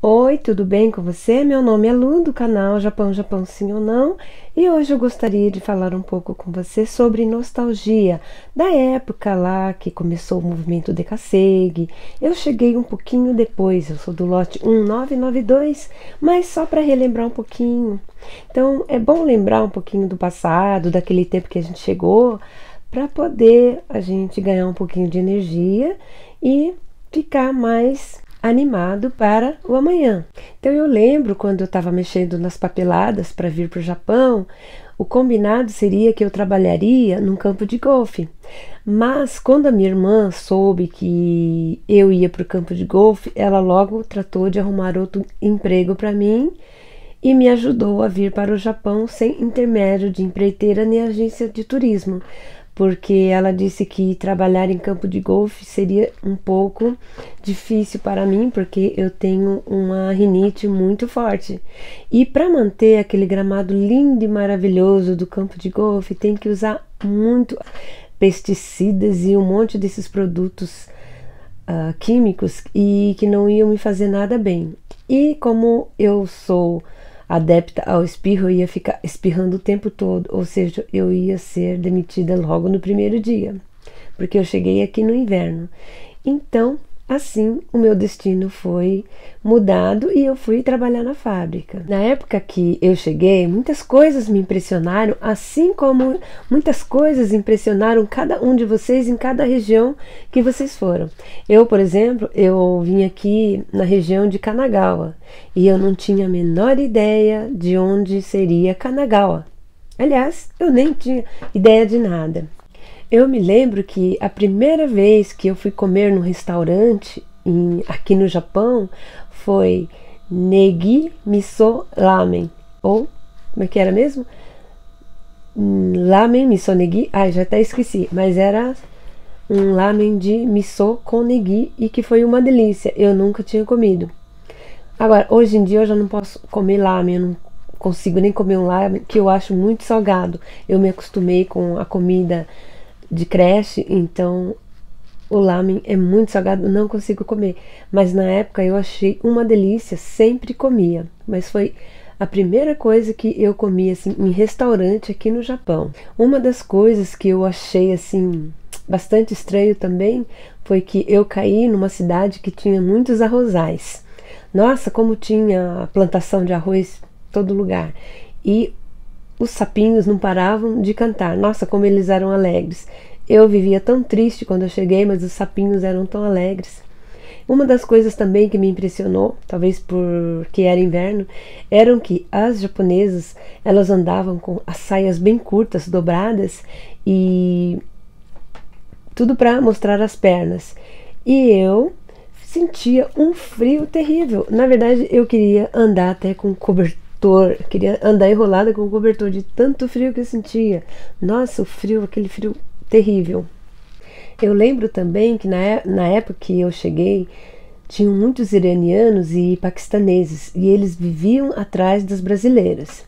Oi, tudo bem com você? Meu nome é Lu, do canal Japão, Japão Sim ou Não, e hoje eu gostaria de falar um pouco com você sobre nostalgia, da época lá que começou o movimento Dekasegi. Eu cheguei um pouquinho depois, eu sou do lote 1992, mas só para relembrar um pouquinho. Então é bom lembrar um pouquinho do passado, daquele tempo que a gente chegou, para poder a gente ganhar um pouquinho de energia e ficar mais animado para o amanhã. Então eu lembro quando eu estava mexendo nas papeladas para vir para o Japão, o combinado seria que eu trabalharia num campo de golfe. Mas quando a minha irmã soube que eu ia para o campo de golfe, ela logo tratou de arrumar outro emprego para mim e me ajudou a vir para o Japão sem intermédio de empreiteira nem agência de turismo, porque ela disse que trabalhar em campo de golfe seria um pouco difícil para mim, porque eu tenho uma rinite muito forte. E para manter aquele gramado lindo e maravilhoso do campo de golfe, tem que usar muito pesticidas e um monte desses produtos químicos e que não iam me fazer nada bem. E como eu sou adepta ao espirro, eu ia ficar espirrando o tempo todo, ou seja, eu ia ser demitida logo no primeiro dia, porque eu cheguei aqui no inverno. Então, assim, o meu destino foi mudado e eu fui trabalhar na fábrica. Na época que eu cheguei, muitas coisas me impressionaram, assim como muitas coisas impressionaram cada um de vocês em cada região que vocês foram. Eu, por exemplo, eu vim aqui na região de Kanagawa e eu não tinha a menor ideia de onde seria Kanagawa. Aliás, eu nem tinha ideia de nada. Eu me lembro que a primeira vez que eu fui comer num restaurante aqui no Japão foi Negi Miso Ramen, ou como é que era mesmo? Ramen Miso Negi, já até esqueci, mas era um ramen de miso com negi e que foi uma delícia, eu nunca tinha comido. Agora, hoje em dia eu já não posso comer ramen, eu não consigo nem comer um ramen que eu acho muito salgado. Eu me acostumei com a comida de creche, então o lamen é muito salgado, não consigo comer. Mas na época eu achei uma delícia, sempre comia. Mas foi a primeira coisa que eu comi assim em restaurante aqui no Japão. Uma das coisas que eu achei assim bastante estranho também foi que eu caí numa cidade que tinha muitos arrozais. Nossa, como tinha plantação de arroz em todo lugar. E os sapinhos não paravam de cantar. Nossa, como eles eram alegres. Eu vivia tão triste quando eu cheguei, mas os sapinhos eram tão alegres. Uma das coisas também que me impressionou, talvez porque era inverno, eram que as japonesas, elas andavam com as saias bem curtas, dobradas, e tudo para mostrar as pernas. E eu sentia um frio terrível. Na verdade, eu queria andar até com cobertor, queria andar enrolada com cobertor de tanto frio que eu sentia. Nossa, o frio, aquele frio terrível. Eu lembro também que na época que eu cheguei, tinham muitos iranianos e paquistaneses e eles viviam atrás das brasileiras.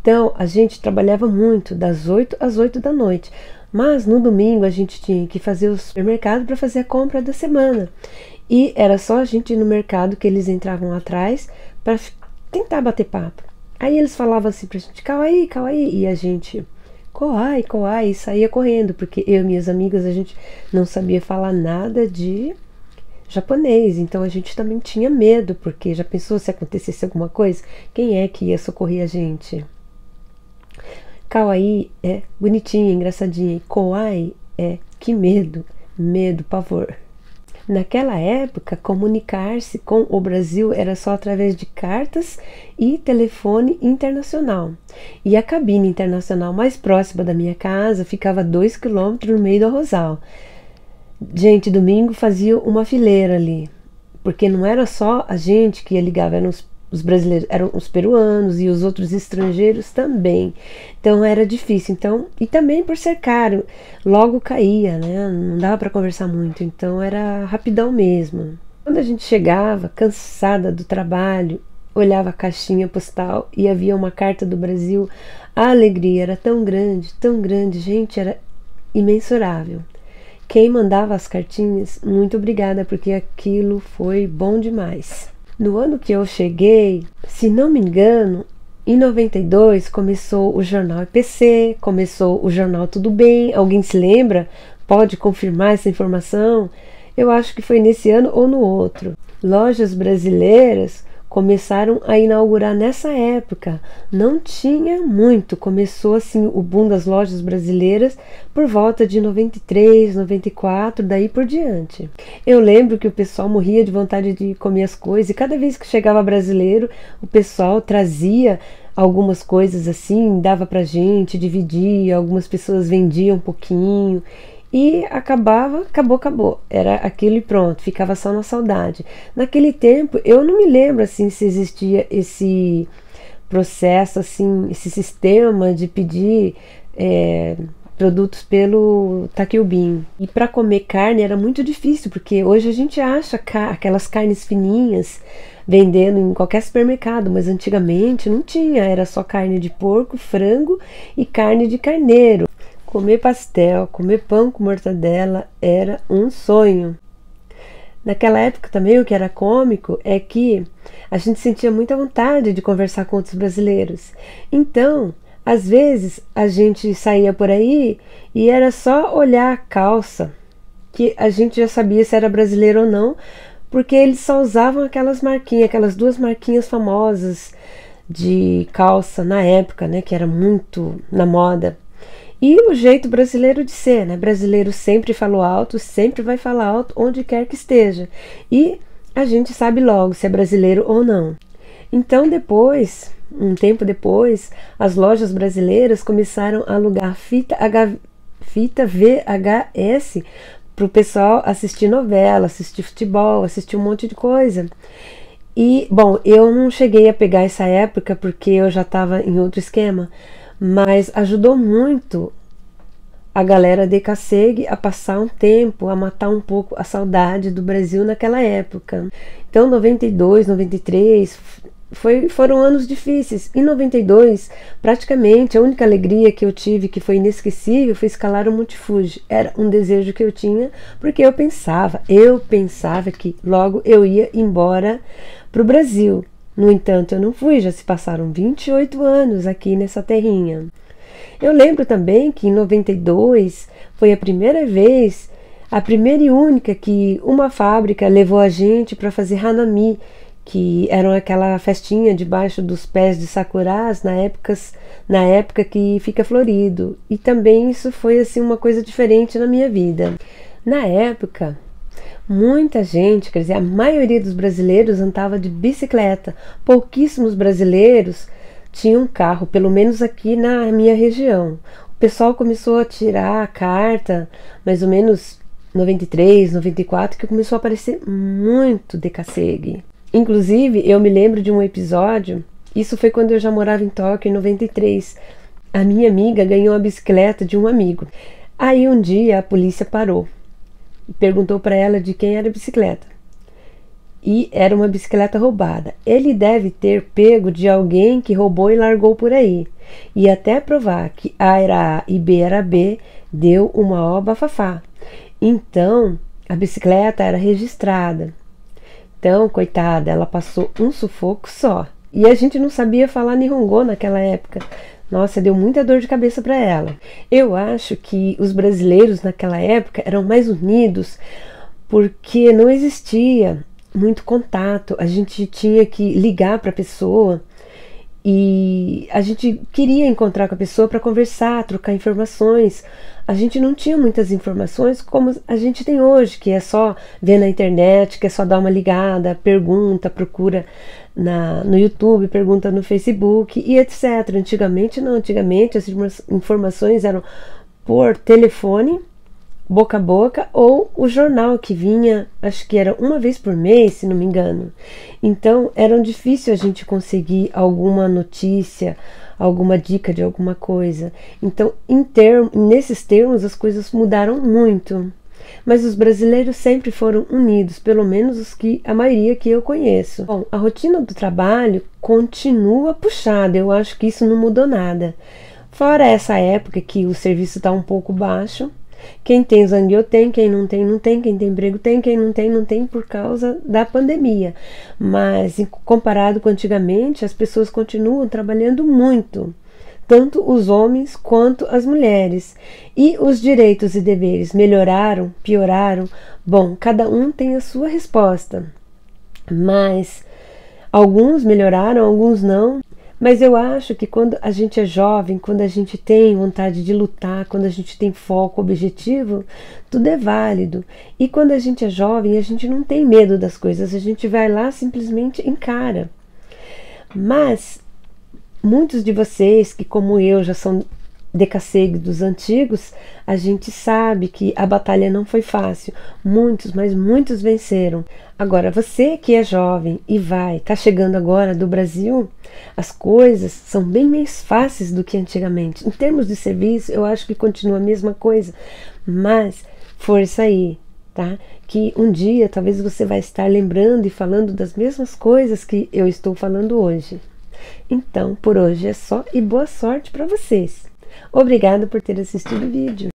Então a gente trabalhava muito, das 8 às 8 da noite. Mas no domingo a gente tinha que fazer o supermercado para fazer a compra da semana. E era só a gente ir no mercado que eles entravam atrás para tentar bater papo. Aí eles falavam assim pra gente, kawaii, kawaii, e a gente, kawaii, kawaii, e saía correndo, porque eu e minhas amigas, a gente não sabia falar nada de japonês, então a gente também tinha medo, porque já pensou se acontecesse alguma coisa? Quem é que ia socorrer a gente? Kawaii é bonitinha, engraçadinha, e kawaii é que medo, medo, pavor. Naquela época, comunicar-se com o Brasil era só através de cartas e telefone internacional. E a cabine internacional mais próxima da minha casa ficava a 2 quilômetros no meio do arrozal. Gente, domingo fazia uma fileira ali, porque não era só a gente que ia ligar, eram os brasileiros, eram os peruanos e os outros estrangeiros também. Então era difícil. Então, e também por ser caro, logo caía, né? Não dava para conversar muito, então era rapidão mesmo. Quando a gente chegava, cansada do trabalho, olhava a caixinha postal e havia uma carta do Brasil, a alegria era tão grande, gente, era imensurável. Quem mandava as cartinhas, muito obrigada, porque aquilo foi bom demais. No ano que eu cheguei, se não me engano, em 92 começou o jornal EPC, começou o jornal Tudo Bem. Alguém se lembra? Pode confirmar essa informação? Eu acho que foi nesse ano ou no outro. Lojas brasileiras começaram a inaugurar nessa época. Não tinha muito, começou assim o boom das lojas brasileiras por volta de 93, 94, daí por diante. Eu lembro que o pessoal morria de vontade de comer as coisas, e cada vez que chegava brasileiro, o pessoal trazia algumas coisas assim, dava pra gente, dividia, algumas pessoas vendiam um pouquinho. E acabou. Era aquilo e pronto, ficava só na saudade. Naquele tempo, eu não me lembro assim se existia esse processo, assim, esse sistema de pedir produtos pelo Taquiubim. E para comer carne era muito difícil, porque hoje a gente acha aquelas carnes fininhas vendendo em qualquer supermercado, mas antigamente não tinha, era só carne de porco, frango e carne de carneiro. Comer pastel, comer pão com mortadela era um sonho. Naquela época também o que era cômico é que a gente sentia muita vontade de conversar com outros brasileiros. Então, às vezes a gente saía por aí e era só olhar a calça, que a gente já sabia se era brasileiro ou não, porque eles só usavam aquelas marquinhas, aquelas duas marquinhas famosas de calça na época, né, que era muito na moda. E o jeito brasileiro de ser, né? Brasileiro sempre falou alto, sempre vai falar alto onde quer que esteja. E a gente sabe logo se é brasileiro ou não. Então depois, um tempo depois, as lojas brasileiras começaram a alugar fita VHS para o pessoal assistir novela, assistir futebol, assistir um monte de coisa. E, bom, eu não cheguei a pegar essa época porque eu já estava em outro esquema, mas ajudou muito a galera de Caceg a passar um tempo, a matar um pouco a saudade do Brasil naquela época. Então 92, 93 foram anos difíceis. Em 92, praticamente a única alegria que eu tive, que foi inesquecível, foi escalar o Monte Fuji. Era um desejo que eu tinha, porque eu pensava que logo eu ia embora para o Brasil. No entanto, eu não fui, já se passaram 28 anos aqui nessa terrinha. Eu lembro também que em 92 foi a primeira vez, a primeira e única que uma fábrica levou a gente para fazer Hanami, que era aquela festinha debaixo dos pés de sakuras na época que fica florido. E também isso foi assim uma coisa diferente na minha vida. Na época, muita gente, quer dizer, a maioria dos brasileiros andava de bicicleta. Pouquíssimos brasileiros tinham carro, pelo menos aqui na minha região. O pessoal começou a tirar a carta, mais ou menos 93, 94, que começou a aparecer muito de Caceg. Inclusive, eu me lembro de um episódio, isso foi quando eu já morava em Tóquio, em 93. A minha amiga ganhou a bicicleta de um amigo. Aí um dia a polícia parou e perguntou para ela de quem era a bicicleta. E era uma bicicleta roubada. Ele deve ter pego de alguém que roubou e largou por aí. E até provar que A era A e B era B, deu uma ó bafafá. Então, a bicicleta era registrada. Então, coitada, ela passou um sufoco só. E a gente não sabia falar Nihongo naquela época. Nossa, deu muita dor de cabeça para ela. Eu acho que os brasileiros naquela época eram mais unidos porque não existia muito contato. A gente tinha que ligar para a pessoa e a gente queria encontrar com a pessoa para conversar, trocar informações. A gente não tinha muitas informações como a gente tem hoje, que é só ver na internet, que é só dar uma ligada, pergunta, procura no YouTube, pergunta no Facebook e etc. Antigamente não, antigamente as informações eram por telefone, boca a boca, ou o jornal que vinha, acho que era uma vez por mês, se não me engano. Então era difícil a gente conseguir alguma notícia, alguma dica de alguma coisa. Então nesses termos as coisas mudaram muito. Mas os brasileiros sempre foram unidos, pelo menos a maioria que eu conheço. Bom, a rotina do trabalho continua puxada, eu acho que isso não mudou nada. Fora essa época que o serviço está um pouco baixo, Quem tem zangueu tem, quem não tem, não tem, quem tem emprego tem, quem não tem, não tem por causa da pandemia. Mas, comparado com antigamente, as pessoas continuam trabalhando muito, tanto os homens quanto as mulheres. E os direitos e deveres melhoraram, pioraram? Bom, cada um tem a sua resposta, mas alguns melhoraram, alguns não. Mas eu acho que quando a gente é jovem, quando a gente tem vontade de lutar, quando a gente tem foco, objetivo, tudo é válido. E quando a gente é jovem, a gente não tem medo das coisas, a gente vai lá, simplesmente encara. Mas muitos de vocês que, como eu, já são decasseguidos antigos, a gente sabe que a batalha não foi fácil. Muitos, mas muitos venceram. Agora, você que é jovem e tá chegando agora do Brasil, as coisas são bem mais fáceis do que antigamente. Em termos de serviço, eu acho que continua a mesma coisa, mas força aí, tá? Que um dia talvez você vai estar lembrando e falando das mesmas coisas que eu estou falando hoje. Então, por hoje é só e boa sorte para vocês. Obrigada por ter assistido o vídeo.